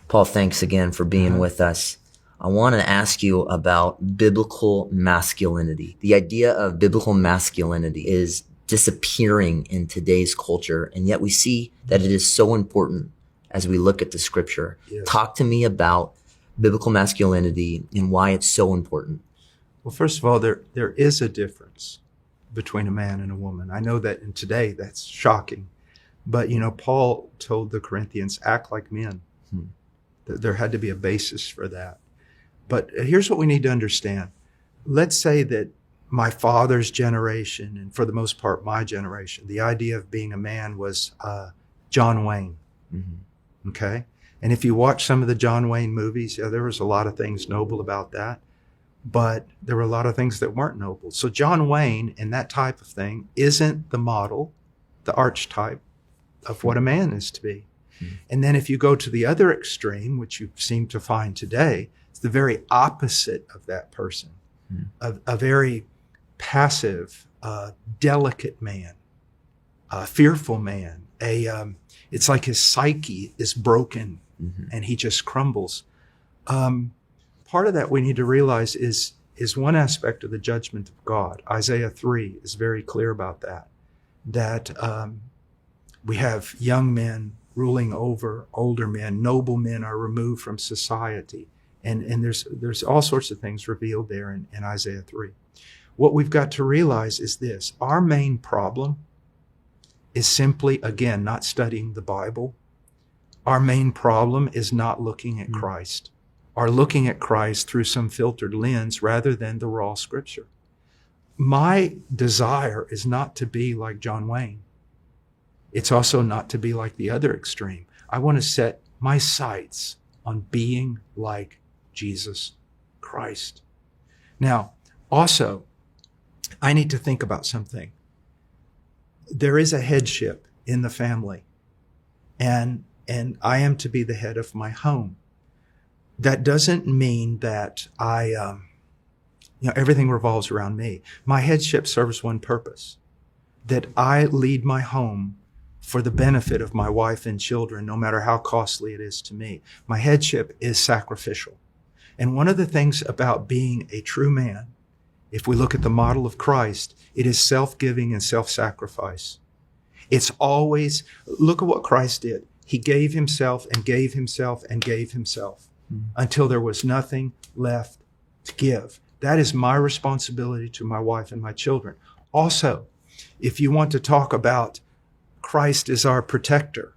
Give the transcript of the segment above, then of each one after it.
Paul, thanks again for being with us. I want to ask you about biblical masculinity. The idea of biblical masculinity is disappearing in today's culture, and yet we see that it is so important as we look at the scripture. Yes. Talk to me about biblical masculinity and why it's so important. Well, first of all, there is a difference between a man and a woman. I know that in today that's shocking, but Paul told the Corinthians, act like men. There had to be a basis for that. But here's what we need to understand. Let's say that my father's generation, and for the most part my generation, the idea of being a man was John Wayne. Mm-hmm. Okay? And if you watch some of the John Wayne movies, there was a lot of things noble about that, but there were a lot of things that weren't noble. So John Wayne and that type of thing isn't the model, the archetype of what a man is to be. Mm-hmm. And then if you go to the other extreme, which you seem to find today, it's the very opposite of that person, a very passive, delicate man, a fearful man. It's like his psyche is broken and he just crumbles. Part of that we need to realize is one aspect of the judgment of God. Isaiah 3 is very clear about that we have young men ruling over older men. Noble men are removed from society. And there's all sorts of things revealed there in Isaiah 3. What we've got to realize is this. Our main problem is simply, again, not studying the Bible. Our main problem is not looking at Christ, or looking at Christ through some filtered lens rather than the raw scripture. My desire is not to be like John Wayne. It's also not to be like the other extreme. I want to set my sights on being like Jesus Christ. Now, also, I need to think about something. There is a headship in the family, and I am to be the head of my home. That doesn't mean that everything revolves around me. My headship serves one purpose, that I lead my home for the benefit of my wife and children, no matter how costly it is to me. My headship is sacrificial. And one of the things about being a true man, if we look at the model of Christ, it is self-giving and self-sacrifice. It's always, look at what Christ did. He gave himself and gave himself and gave himself until there was nothing left to give. That is my responsibility to my wife and my children. Also, if you want to talk about Christ is our protector,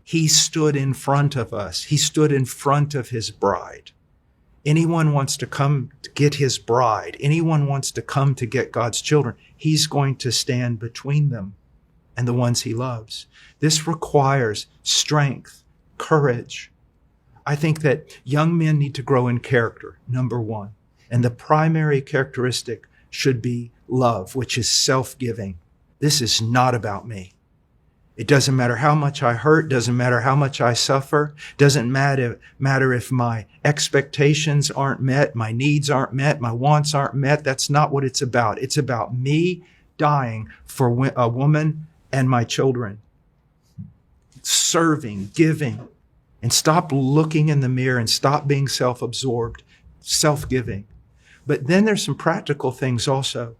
he stood in front of us. He stood in front of his bride. Anyone wants to come to get his bride, anyone wants to come to get God's children, he's going to stand between them and the ones he loves. This requires strength, courage. I think that young men need to grow in character, number one. And the primary characteristic should be love, which is self-giving. This is not about me. It doesn't matter how much I hurt, doesn't matter how much I suffer, doesn't matter if my expectations aren't met, my needs aren't met, my wants aren't met. That's not what it's about. It's about me dying for a woman and my children. Serving, giving, and stop looking in the mirror and stop being self-absorbed, self-giving. But then there's some practical things also.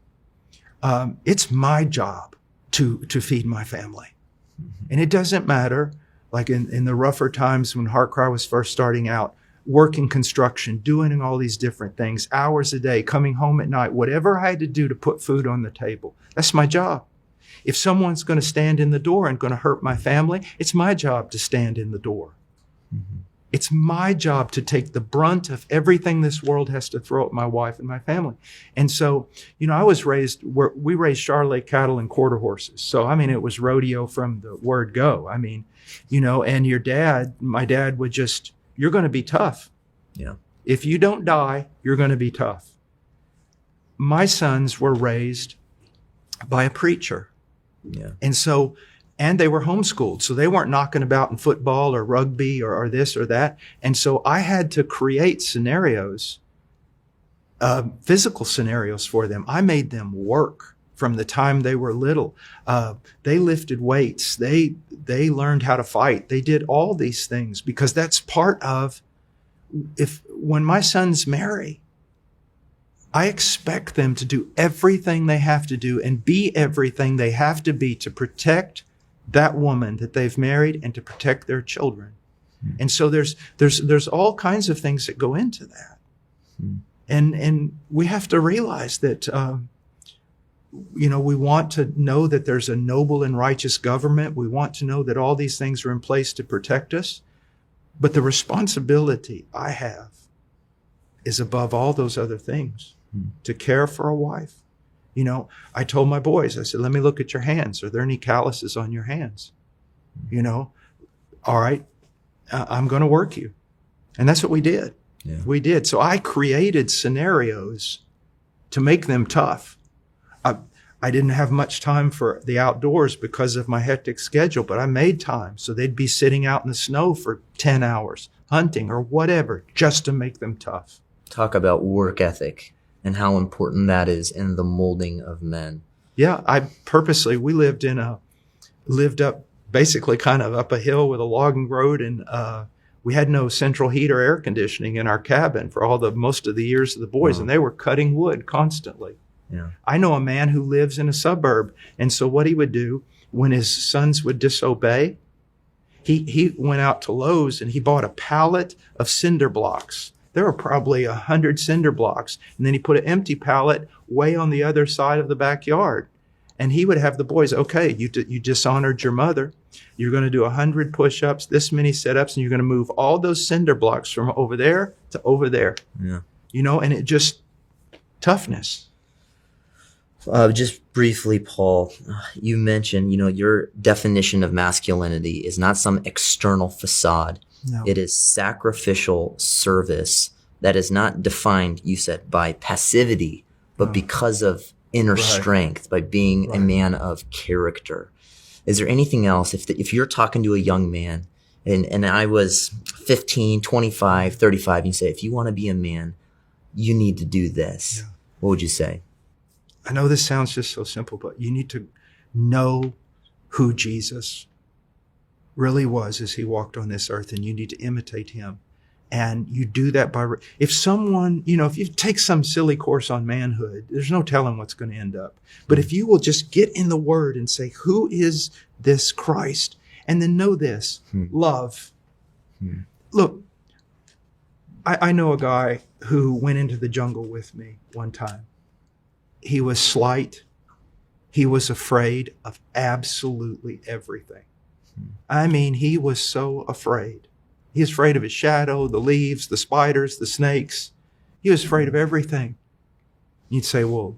It's my job to feed my family. And it doesn't matter, like in the rougher times when Heartcry was first starting out, working construction, doing all these different things, hours a day, coming home at night, whatever I had to do to put food on the table. That's my job. If someone's going to stand in the door and going to hurt my family, it's my job to stand in the door. Mm-hmm. It's my job to take the brunt of everything this world has to throw at my wife and my family. And so, I was we raised Charolais cattle and quarter horses. So, it was rodeo from the word go. And my dad would just, you're going to be tough. Yeah. If you don't die, you're going to be tough. My sons were raised by a preacher. Yeah. And they were homeschooled, so they weren't knocking about in football or rugby or this or that. And so I had to create scenarios, physical scenarios for them. I made them work from the time they were little. They lifted weights. They learned how to fight. They did all these things because that's part of, when my sons marry, I expect them to do everything they have to do and be everything they have to be to protect that woman that they've married and to protect their children. And so there's all kinds of things that go into that. And we have to realize that, we want to know that there's a noble and righteous government. We want to know that all these things are in place to protect us. But the responsibility I have is above all those other things, to care for a wife. I told my boys, I said, let me look at your hands. Are there any calluses on your hands? All right, I'm going to work you. And that's what we did. Yeah. We did. So I created scenarios to make them tough. I didn't have much time for the outdoors because of my hectic schedule, but I made time. So they'd be sitting out in the snow for 10 hours, hunting or whatever, just to make them tough. Talk about work ethic and how important that is in the molding of men. Yeah, we lived up basically kind of up a hill with a logging road, and we had no central heat or air conditioning in our cabin for most of the years of the boys, and they were cutting wood constantly. Yeah. I know a man who lives in a suburb, and so what he would do when his sons would disobey, he went out to Lowe's and he bought a pallet of cinder blocks. There were probably 100 cinder blocks, and then he put an empty pallet way on the other side of the backyard. And he would have the boys, okay, you dishonored your mother. You're going to do 100 push-ups, this many sit-ups, and you're going to move all those cinder blocks from over there to over there. Yeah. And it just, toughness. Just briefly, Paul, you mentioned, your definition of masculinity is not some external facade. No. It is sacrificial service that is not defined, you said, by passivity, but because of inner strength, by being a man of character. Is there anything else, if you're talking to a young man, and I was 15, 25, 35, and you say, if you want to be a man, you need to do this, what would you say? I know this sounds just so simple, but you need to know who Jesus really was as he walked on this earth, and you need to imitate him. And you do that by, if someone, if you take some silly course on manhood, there's no telling what's going to end up. But if you will just get in the word and say, who is this Christ? And then know this, love. Look, I know a guy who went into the jungle with me one time. He was slight. He was afraid of absolutely everything. I mean, he was so afraid. He was afraid of his shadow, the leaves, the spiders, the snakes. He was afraid of everything. You'd say, well,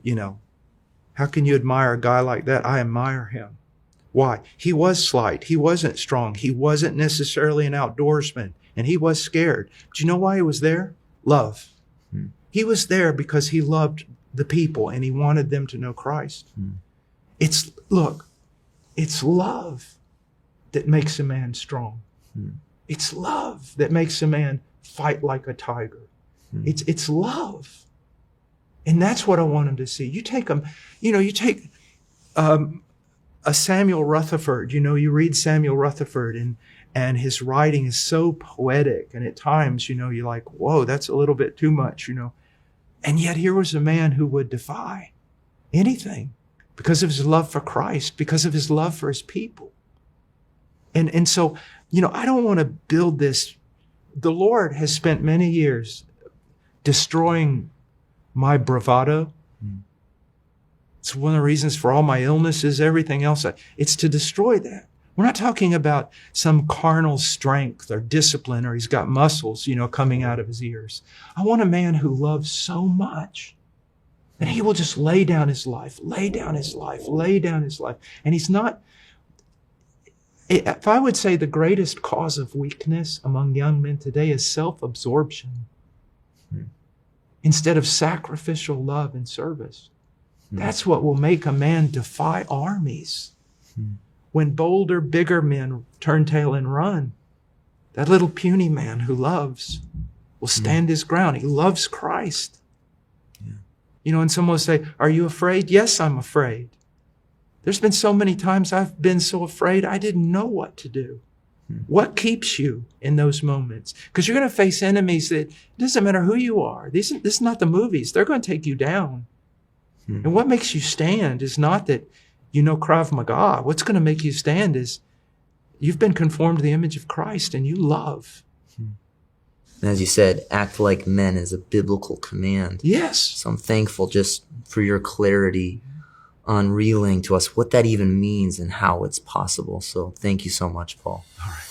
how can you admire a guy like that? I admire him. Why? He was slight. He wasn't strong. He wasn't necessarily an outdoorsman, and he was scared. Do you know why he was there? Love. He was there because he loved the people and he wanted them to know Christ. It's love that makes a man strong. It's love that makes a man fight like a tiger. It's love. And that's what I want him to see. You take a Samuel Rutherford, you read Samuel Rutherford and his writing is so poetic. And at times, you're like, whoa, that's a little bit too much, And yet here was a man who would defy anything because of his love for Christ, because of his love for his people. And so, I don't want to build this. The Lord has spent many years destroying my bravado. It's one of the reasons for all my illnesses, everything else. It's to destroy that. We're not talking about some carnal strength or discipline or he's got muscles, coming out of his ears. I want a man who loves so much that he will just lay down his life. And he's not, if I would say the greatest cause of weakness among young men today is self-absorption instead of sacrificial love and service. That's what will make a man defy armies. When bolder, bigger men turn tail and run, that little puny man who loves will stand his ground. He loves Christ. And someone will say, are you afraid? Yes, I'm afraid. There's been so many times I've been so afraid I didn't know what to do. What keeps you in those moments? Because you're going to face enemies that it doesn't matter who you are. This is not the movies. They're going to take you down. And what makes you stand is not that you know Krav Maga. What's going to make you stand is you've been conformed to the image of Christ and you love. And as you said, act like men is a biblical command. Yes. So I'm thankful just for your clarity on relaying to us what that even means and how it's possible. So thank you so much, Paul. All right.